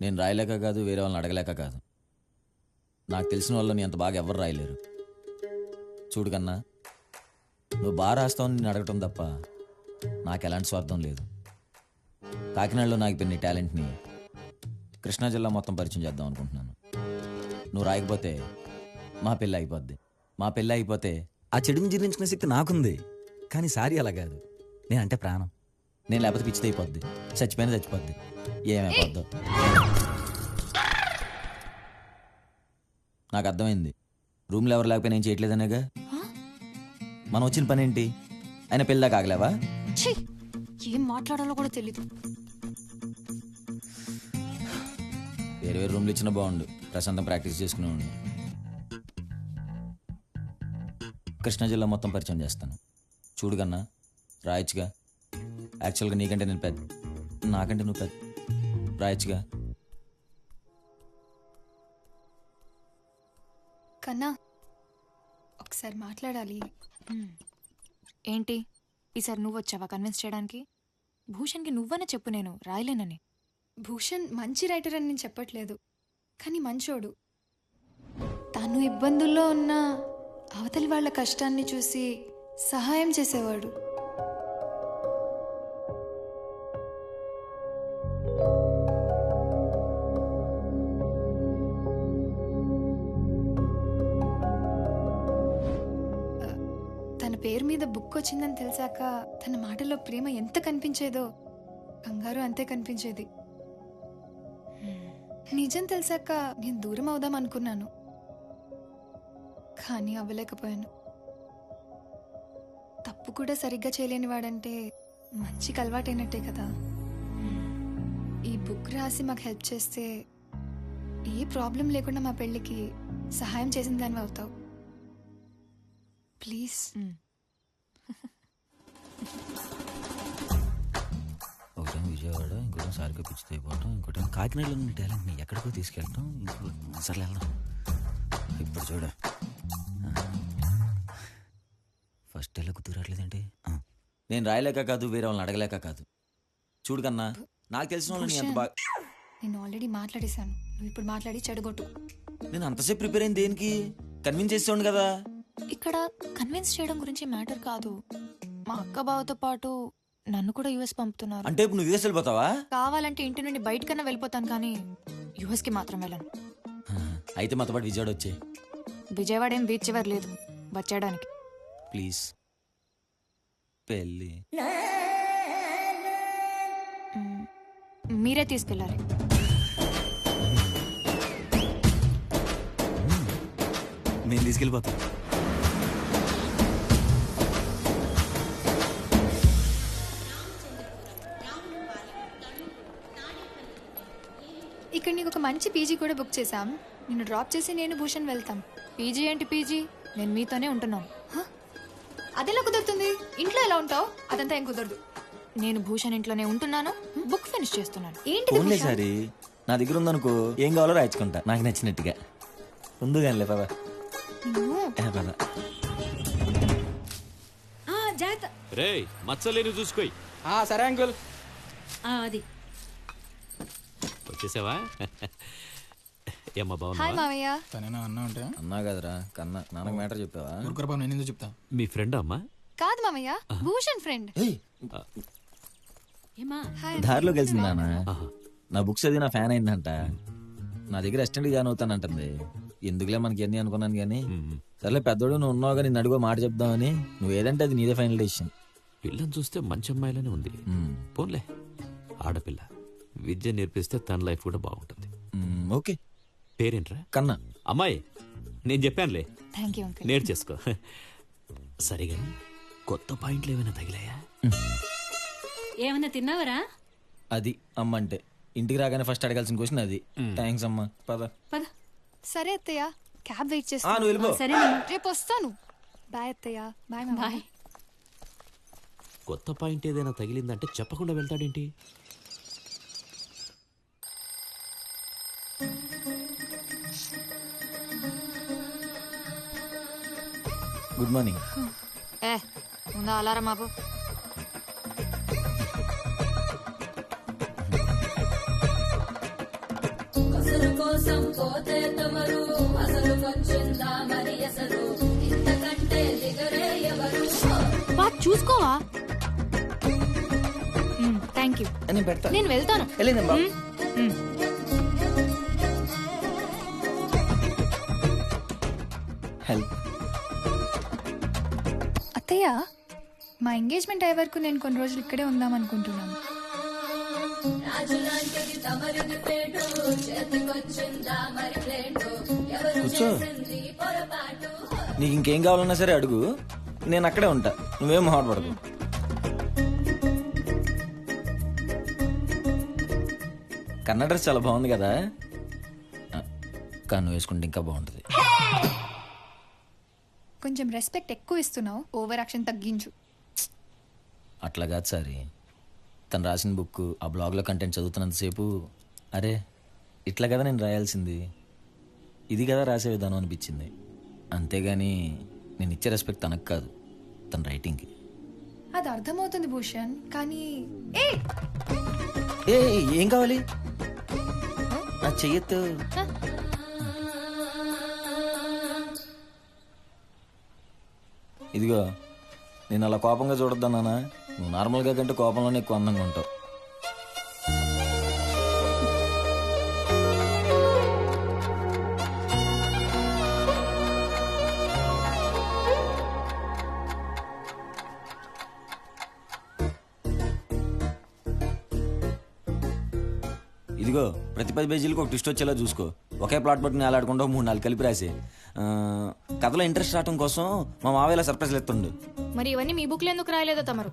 నేను రాయలేక కాదు, వేరే వాళ్ళని అడగలేక కాదు. నాకు తెలిసిన వాళ్ళని అంత బాగా ఎవరు రాయలేరు. చూడు కన్నా, నువ్వు బాగా రాస్తావని నేను అడగటం తప్ప నాకు ఎలాంటి స్వార్థం లేదు. కాకినాడలో నాకు పెన్ని టాలెంట్ని కృష్ణా జిల్లా మొత్తం పరిచయం చేద్దాం అనుకుంటున్నాను. నువ్వు రాయకపోతే మా పెళ్ళి అయిపోద్ది. మా పెళ్ళి అయిపోతే ఆ చెడుని జీర్ణించుకునే శక్తి నాకుంది, కానీ సారీ అలా కాదు. నేనంటే ప్రాణం. నేను లేకపోతే పిచ్చిది అయిపోద్ది, చచ్చిపోయినా చచ్చిపోద్ది, ఏమైపోద్దో. నాకు అర్థమైంది. రూమ్లో ఎవరు లేకపోయినా ఏం చేయట్లేదనేగా. మనం వచ్చిన పని ఏంటి? ఆయన పెళ్ళిదాకా ఆగలేవా? ఛీ! ఏం మాట్లాడాలో కూడా తెలీదు. వేరే వేరే రూమ్లు ఇచ్చినా బాగుండు, ప్రశాంతం ప్రాక్టీస్ చేసుకునేవాడిని. కృష్ణా జిల్లా మొత్తం పరిచయం చేస్తాను. చూడు కన్నా, రాయచ్చుగా. యాక్చువల్గా నీకంటే నేను పెద్ద, నాకంటే నువ్వు పెద్ద. రాయచ్చుగా. కన్నా, ఒకసారి మాట్లాడాలి. ఏంటి ఈసారి నువ్వు వచ్చావా కన్విన్స్ చేయడానికి? భూషణ్కి నువ్వనే చెప్పు, నేను రాయలేనని. భూషణ్ మంచి రైటర్ అని నేను చెప్పట్లేదు, కానీ మంచోడు. తను ఇబ్బందుల్లో ఉన్న అవతలి వాళ్ళ కష్టాన్ని చూసి సహాయం చేసేవాడు. తన పేరు మీద బుక్ వచ్చిందని తెలిసాక తన మాటలో ప్రేమ ఎంత కనిపించేదో కంగారు అంతే కనిపించేది. నిజం తెలిసాక నేను దూరం అవుదాం అనుకున్నాను, కానీ అవ్వలేకపోయాను. తప్పు కూడా సరిగ్గా చేయలేని వాడంటే మంచికి అలవాటైనట్టే కదా. ఈ బుక్ రాసి మాకు హెల్ప్ చేస్తే ఏ ప్రాబ్లం లేకుండా మా పెళ్ళికి సహాయం చేసిన దానివి అవుతావు. ప్లీజ్. ఒకటేమో విజయవాడ, ఇంకోటేమో సారిగా పిచ్చి అయిపోవటం, ఇంకోటేమో కాకినాడలో ఉన్న టాలెంట్ని ఎక్కడికో తీసుకెళ్ళటం, ఇంకో సరే వెళ్దాం. ఇప్పుడు చూడ ఫస్ట్ ఎలా కుదరట్లేదండి. నేను రాయలేక కాదు, వేరే వాళ్ళని అడగలేక కాదు. చూడు కన్నా, నాకు తెలిసిన వాళ్ళని ఎంత బాగా. నేను ఆల్రెడీ మాట్లాడేశాను, నువ్వు ఇప్పుడు మాట్లాడి చెడగొట్టు. నేను అంతసేపు ప్రిపేర్ అయింది దేనికి? కన్విన్స్ చేసేవాడు కదా. ఇక్కడ కన్విన్స్ చేయడం గురించి మ్యాటర్ కాదు. మా అక్క బావతో పాటు నన్ను కూడా యుఎస్ పంపుతున్నారు. అంటే ఇప్పుడు నువ్వు యూఎస్ వెళ్ళిపోతావా? కావాలంటే ఇంటి నుండి బయటకన్నా వెళ్ళిపోతాను, కానీ యుఎస్కి మాత్రం వెళ్ళను. అయితే మాతో పాటు విజయవాడ వచ్చే. విజయవాడ ఏం బీచ్ చివరి లేదు వచ్చేయడానికి. ప్లీజ్. పెళ్ళి మీరే తీసుకెళ్ళాలి. నేను తీసుకెళ్ళిపోతాను. ఇక్కడ నీకు ఒక మంచి పీజీ కూడా బుక్ చేశాం. నిన్ను డ్రాప్ చేసి నేను భూషణ్ వెళ్తాం. పీజీ ఏంటి పీజీ? నేను మీతోనే ఉంటున్నాను. అదెలా కుదురుతుంది? ఇంట్లో ఎలా ఉంటావు? అదంతా ఏం కుదరదు. నేను భూషణ్ ఇంట్లోనే ఉంటున్నాను, బుక్ ఫినిష్ చేస్తున్నాను. ఏంటిది ఓన్లీ భూషణ్? సారి నా దగ్గర ఉందనుకో, ఏం కావాలో రాయించుకుంటా నాకు నచ్చినట్టుగా. ఉంది కానీ పద. పద. రే మచ్చలేని చూసుకోయి. సరే అంకుల్. అది వచ్చేసావా? ఏమ్మా హాయ్ బాగున్నా? మావయ్య. తనేనా అన్నా ఉంటే అన్నా కదరా కన్నా, నాన్నకు మ్యాటర్ చెప్పావా? ఊరుకురబాబు, నేను ఎందుకు చెప్తా. మీ ఫ్రెండ్ అమ్మా? కాదు మావయ్య, భూషణ్ ఫ్రెండ్. ఏమా హాయ్. దారిలో కలిసింది నాన్న. ఆహా. నా బుక్స్ అది నా ఫ్యాన్ అయిందంట. నా దగ్గర అసిస్టెంట్ జాయిన్ అవుతానంటుంది. ఎందుకులే మనకి ఎన్ని అనుకున్నాను కానీ, సర్లే పెద్దోడు నువ్వు ఉన్నావుగా, నేను అడుగు మాట చెప్దామని. నువ్వు ఏదంటే అది నీదే ఫైనల్ డెసిషన్. పిల్లని చూస్తే మంచి అమ్మాయిలానే ఉంది. పోన్లే, ఆడపిల్ల విద్య నేర్పిస్తే తన లైఫ్ కూడా బాగుంటుంది. ఓకే. పేరేంట్రా? కన్నా. అమ్మాయి నేను చెప్పానులే, థ్యాంక్ యూ అంకుల్. నేర్చేసుకో. సరిగా కొత్త పాయింట్లు ఏమైనా తగిలాయా? ఏమన్నా తిన్నావరా? అది అమ్మ అంటే ఇంటికి రాగానే ఫస్ట్ అడగాల్సిన క్వశ్చన్ అది. థ్యాంక్స్ అమ్మా, పద. పద. సరే అత్తయ్య, క్యాబ్ వెయిట్ నువ్వు చేస్తా. వెళ్ళిపో. సరేనమ్మా. రేపు వస్తాను. బాయ్ అత్తయ్య. బాయ్ మావయ్య. బాయ్. కొత్త పాయింట్ ఏదైనా తగిలిందంటే చెప్పకుండా వెళ్తాడేంటి? Good morning. ముందు అలారం ఆపు. బా చూసుకోవా. Thank you. నేను పెడతా. నేను వెళ్తాను. వెళ్ళింది బాబు. హెల్ప్. అత్తయ్య, మా ఎంగేజ్మెంట్ అయ్యే వరకు నేను కొన్ని రోజులు ఇక్కడే ఉందాం అనుకుంటున్నాను. కూర్చో. నీకు ఇంకేం కావాలన్నా సరే అడుగు, నేను అక్కడే ఉంటా. నువ్వేం మాట్లాడదు. కన్నడ డ్రెస్ చాలా బాగుంది కదా, కన్ను వేసుకుంటే ఇంకా బాగుంటుంది. కొంచెం రెస్పెక్ట్ ఎక్కువ ఇస్తున్నావు, ఓవర్ యాక్షన్ తగ్గించు. అట్లా కాదు సారీ, తను రాసిన బుక్ ఆ బ్లాగ్లో కంటెంట్ చదువుతున్నంతసేపు అరే ఇట్లా కదా నేను రాయాల్సింది, ఇది కదా రాసే విధానం అనిపించింది. అంతేగాని నేను ఇచ్చే రెస్పెక్ట్ తనకు కాదు, తన రైటింగ్కి. అది అర్థమవుతుంది భూషణ్, కానీ ఏ ఏ ఏం కావాలి? నా చెయ్యొద్దు. ఇదిగో, నేను అలా కోపంగా చూడొద్దన్నానా? నువ్వు నార్మల్గా కంటే కోపంలోనే ఎక్కువ అందంగా ఉంటావు. ఇదిగో, ప్రతి 10 పేజీలకు ఒక ట్విస్ట్ వచ్చేలా చూసుకో. ఒకే ప్లాట్ పట్టుకుని ఆలాడుకుంటూ 3-4 కలిపి రాసే. కథలో ఇంట్రెస్ట్ రావడం కోసం మా మావయ్యలా సర్ప్రైజ్లు ఎత్తుండు. మరి ఇవన్నీ మీ బుక్లో ఎందుకు రాయలేదో తమరు?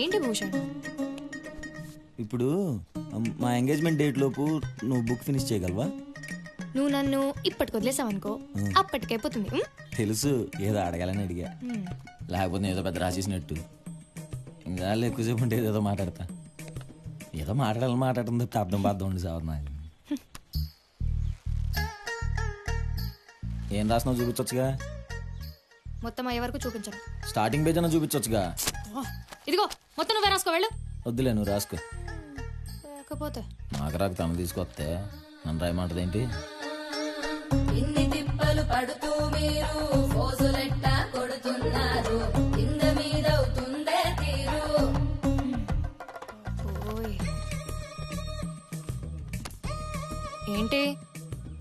ఏంటి భూషణ్? ఇప్పుడు మా ఎంగేజ్మెంట్ డేట్ లోపు నువ్వు బుక్ ఫినిష్ చేయగలవా? నువ్వు నన్ను ఇప్పటికి వదిలేసావనుకో, అప్పటికైపోతుంది. తెలుసు, ఏదో అడగాలని అడిగా. లేకపోతే ఏదో పెద్ద రాసేసినట్టు. ఇంకా ఎక్కువసేపు ఉంటే ఏదో మాట్లాడతా. ఏదో మాట్లాడటం తప్ప అర్థం ఉండి సార్ నాకు. ఏం రాసినావు చూపించొచ్చుగా. మొత్తం అయ్యే వరకు చూపించను. స్టార్టింగ్ పేజ్ అన్న చూపించొచ్చుగా. ఇదిగో మొత్తం నువ్వే రాసుకో, వెళ్ళు. వద్దులే, నువ్వు రాసుకో. లేకపోతే నాకు రాక తను తీసుకొస్తే నన్ను రాయమంటది ఏంటి? ఇన్ని తిప్పలు పడుతూ మీరు ఫోజులెట్ట కొడుతున్నారు, కింద మీద అవుతుందే తీరు. ఏంటి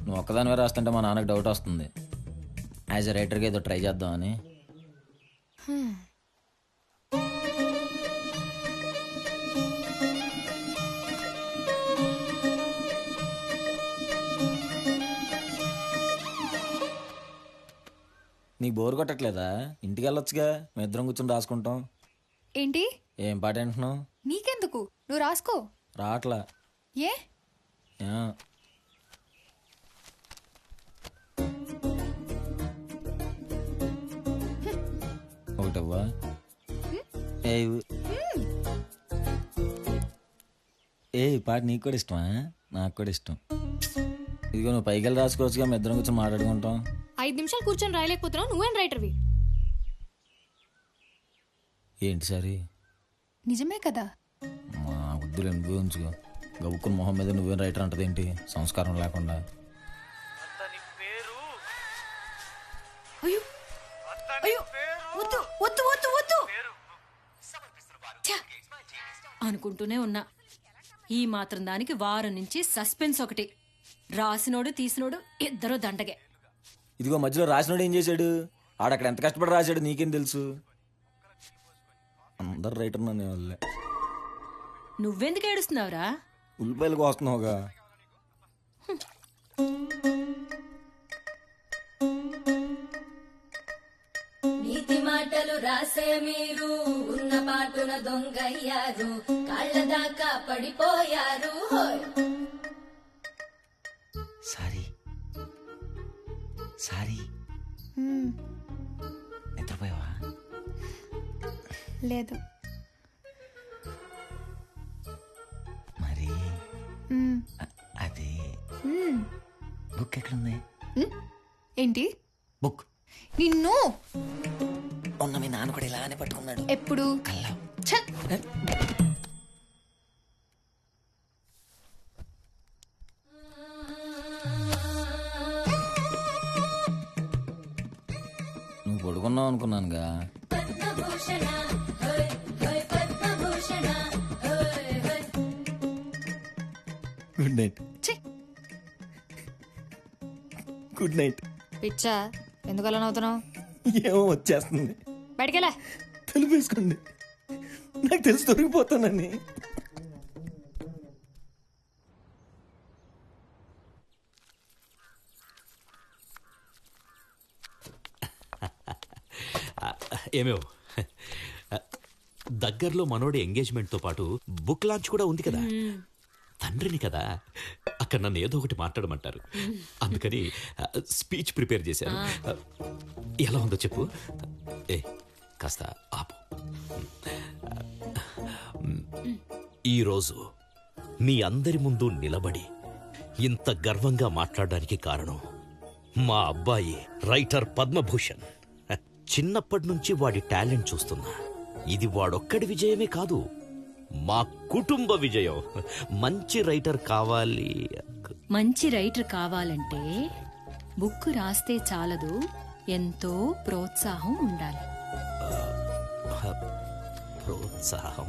నువ్వు ఒక్కదానివే రాస్తుంటే మా నాన్నకు డౌట్ వస్తుంది. యాజ్ ఎ రైటర్గా ఏదో ట్రై చేద్దామని. నీకు బోర్ కొట్టట్లేదా? ఇంటికి వెళ్ళొచ్చుగా, మేము ఇద్దరం కూర్చొని రాసుకుంటాం. ఏంటి? ఏం పాట అంటున్నావు? నీకెందుకు, నువ్వు రాసుకో. రావట్లా. ఏ? యా. ఒకటవ్వా? ఏ పాట నీకు కూడా ఇష్టమా? నాకు కూడా ఇష్టం. ఇదిగో, నువ్వు పైకి వెళ్ళి రాసుకోవచ్చుగా, మేము ఇద్దరం కూర్చొని మాట్లాడుకుంటాం. 5 నిమిషాలు కూర్చొని రాయలేకపోతున్నావు, నువ్వేం రైటర్వి? ఏంటి సరే? నిజమే కదా. మా వద్దులే, నువ్వే ఉంచుకో. గబుక్కుని మొహం మీద నువ్వేం రైటర్ అంటది ఏంటి, సంస్కారం లేకుండా. అయ్యో అయ్యో, వద్దు వద్దు వద్దు వద్దు అనుకుంటూనే ఉన్నా. ఈ మాత్రం దానికి వారం నుంచి సస్పెన్స్ ఒకటి. రాసినోడు తీసినోడు ఇద్దరు దండగే. ఇదిగో, మధ్యలో రాసినోడు ఏం చేశాడు? ఆడక్కడ ఎంత కష్టపడి రాశాడు నీకేం తెలుసు? అందరు రైటర్ నన్ను వాళ్ళే. నువ్వెందుకు ఏడుస్తున్నావురా? ఉల్లిపాయలకు వస్తున్నావుగా. నీతి మాటలు రాసే మీరు ఉన్న పాటున దొంగయ్యారు, కాళ్ళ దాకా పడిపోయారు. సారీ సారీ, హ్మ్, నిద్రపోయావా? లేదు. మరి హ్మ్, అది హ్మ్. బుక్ ఎక్కడుంది? హ్మ్? ఏంటి? బుక్ నిన్ను మొన్న మీ నాన్న కూడా ఇలానే పట్టుకున్నాడు. ఎప్పుడు కల్లా ఛల్! నువ్వు పడుకున్నావు అనుకున్నానుగా. పద్మభూషణ హోయ్ హోయ్ పద్మభూషణ హోయ్ హోయ్. Good night. ఛీ! Good night. పిచ్చా ఎందుకు అలా నవ్వుతున్నావు? ఏమో వచ్చేస్తుంది. బయటికెళ్ళా. తెలిపేసుకోండి, నాకు తెలిసి దొరికిపోతానని. ఏమేవ్ దగ్గరలో మనోడి ఎంగేజ్మెంట్తో పాటు బుక్ లాంచ్ కూడా ఉంది కదా. తండ్రిని కదా, అక్కడ నన్ను ఏదో ఒకటి మాట్లాడమంటారు. అందుకని స్పీచ్ ప్రిపేర్ చేశాను. ఎలా ఉందో చెప్పు. ఏ కాస్త ఆపు. ఈరోజు మీ అందరి ముందు నిలబడి ఇంత గర్వంగా మాట్లాడడానికి కారణం మా అబ్బాయి రైటర్ పద్మభూషణ్. చిన్నప్పటి నుంచి వాడి టాలెంట్ చూస్తున్నా. ఇది వాడొక్కడి విజయమే కాదు, మా కుటుంబ విజయం. మంచి రైటర్ కావాలి. మంచి రైటర్ కావాలంటే బుక్ రాస్తే చాలదు, ఎంతో ప్రోత్సాహం ఉండాలి. ప్రోత్సాహం,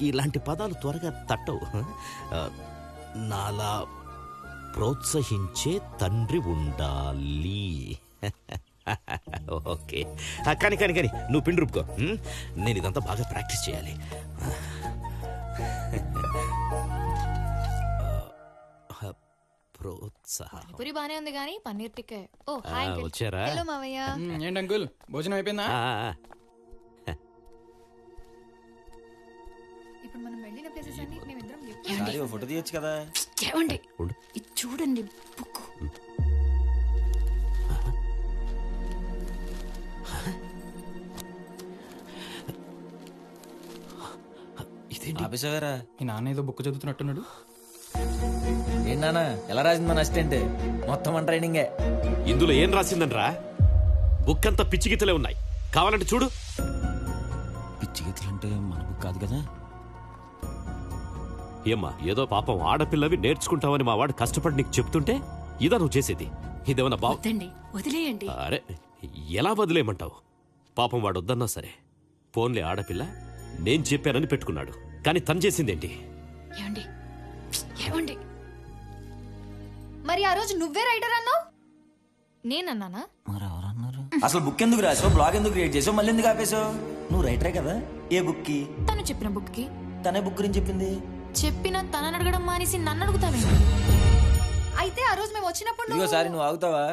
ఇలాంటి పదాలు త్వరగా తట్టవు. నాలా ప్రోత్సహించే తండ్రి ఉండాలి. ఓకే, కానీ కానీ కానీ నువ్వు పిండి రూపుకో. నేను ఇదంతా బాగా ప్రాక్టీస్ చేయాలి. ప్రోత్సాహం. పూరి బానే ఉంది కానీ పన్నీర్ టిక్కే. ఓ హాయ్ అంకుల్. వచ్చారా? హలో మావయ్య. ఏంటి అంకుల్ భోజనం అయిపోయిందా? ఇప్పుడు మనం వెళ్ళిన ప్లేసెస్ అన్ని మేమిద్దరం సారీ, ఓ ఫోటో తీయొచ్చు కదా. ఏమండి ఉండు. ఇది చూడండి బుక్. ఇదేంటి? ఆపేసావేరా? మీ నాన్న ఏదో బుక్ చదువుతున్నట్టున్నాడు. ఏంటన్నా ఎలా రాసింది మన అసిస్టెంట్? మొత్తం మన ట్రైనింగే. ఇందులో ఏం రాసిందనరా? బుక్ అంతా పిచ్చి గీతలే ఉన్నాయి. కావాలంటే చూడు. పిచ్చి గీతలంటే మన బుక్ కాదు కదా. ఏమ్మా, ఏదో పాపం ఆడపిల్లవి నేర్చుకుంటావని మా వాడు కష్టపడి నీకు చెప్తుంటే ఇదా నువ్వు చేసేది? ఇదేమన్నా బావు? వద్దండి, వదిలేయండి. అరే, ఎలా వదిలేయమంటావు? పాపం వాడు వద్దన్నా సరే, ఫోన్లే ఆడపిల్ల నేను చెప్పానని పెట్టుకున్నాడు. కానీ తను చేసిందేంటి? ఏమండి ఏమండి మరి ఆ రోజు నువ్వే రైటర్ అన్నావు. నేనన్నానా? మరి ఎవరన్నారు? అసలు బుక్ ఎందుకు రాసావు? బ్లాగ్ ఎందుకు క్రియేట్ చేసావు? మళ్ళీ ఎందుకు ఆపేసావు? నువ్వు రైటరే కదా. ఏ బుక్ కి? తను చెప్పిన బుక్ కి. తనే బుక్ గురించి చెప్పింది. చెప్పిన తనని అడగడం మానేసి నన్ను అడుగుతావేంటి? అయితే ఆ రోజు మేము వచ్చినప్పుడు ఇదిగో సారి, నువ్వు ఆగుతావా?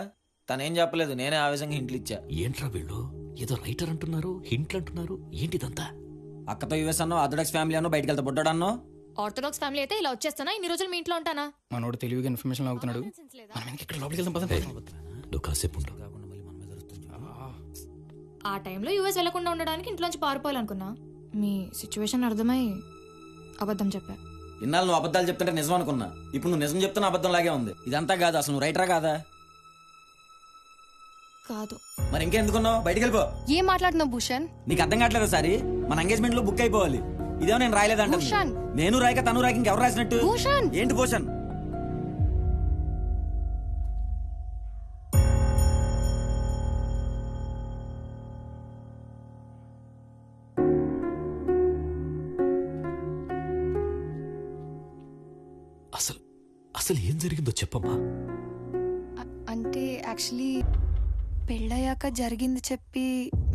తనేం చెప్పలేదు, నేనే ఆవేశంగా హింట్లు ఇచ్చా. ఏంట్రా వీళ్ళు ఏదో రైటర్ అంటున్నారు, హింట్లు అంటున్నారు, ఏంటిదంతా? అక్కతో యుఎస్ అన్నో, ఆర్థోడాక్స్ ఫ్యామిలీ అన్నో, బయటకు వెళ్తా బొడ్డాడు అన్నో. ఆర్థోడాక్స్ ఫ్యామిలీ అయితే ఇలా వచ్చేస్తానా? ఇన్ని రోజులు మీ ఇంట్లో ఉంటానా? మనోడు తెలివిగా ఇన్ఫర్మేషన్ అవుతున్నాడు. మనం ఇక్కడ లోపలికి వెళ్దాం పదండి. నువ్వు కాసేపు ఉండు. ఆ టైంలో యూఎస్ వెళ్లకుండా ఉండడానికి ఇంట్లోంచి పారిపోవాలనుకున్నా. మీ సిచ్యువేషన్ అర్థమై అబద్ధం చెప్పా. ఇన్నాళ్ళు నువ్వు అబద్ధాలు చెప్తుంటే నిజం అనుకున్నా. ఇప్పుడు నువ్వు నిజం చెప్తున్న అబద్ధం లాగే ఉంది. ఇదంతా కాదు, అసలు నువ్వు రైటరా కాదా? కాదు. మరి ఇంకెందుకున్నావు? బయటికి వెళ్ళిపో. ఏం మాట్లాడుతున్నావు భూషణ్? నీకు అర్థం కావట్లేదు సారి. మన ఎంగేజ్మెంట్ లో బుక్ అయిపోవాలి. ఇదేమో నేను రాయలేదంట. భూషణ్. నేను రాయక తను రాయక ఇంకెవరు రాసినట్టు? భూషణ్. ఏంటి భూషణ్? అసలు అసలు ఏం జరిగిందో చెప్పమ్మా. అంటే యాక్చువల్లీ పెళ్ళయ్యాక జరిగింది చెప్పి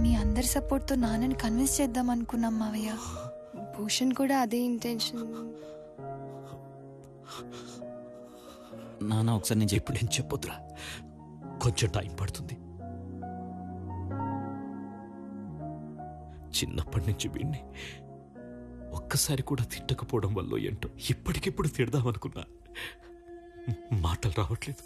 మీ అందరి సపోర్ట్తో నాన్నని కన్విన్స్ చేద్దాం అనుకున్నాం మావయ్య. భూషణ్ కూడా అదే ఇంటెన్షన్. నాన్న ఒకసారి నేను ఇప్పుడు నేను చెప్పొద్దురా, కొంచెం టైం పడుతుంది. చిన్నప్పటి నుంచి వీణ్ణి ఒక్కసారి కూడా తిట్టకపోవడం వల్ల ఏంటో ఇప్పటికిప్పుడు తిడదామనుకున్నా, మాటలు రావట్లేదు.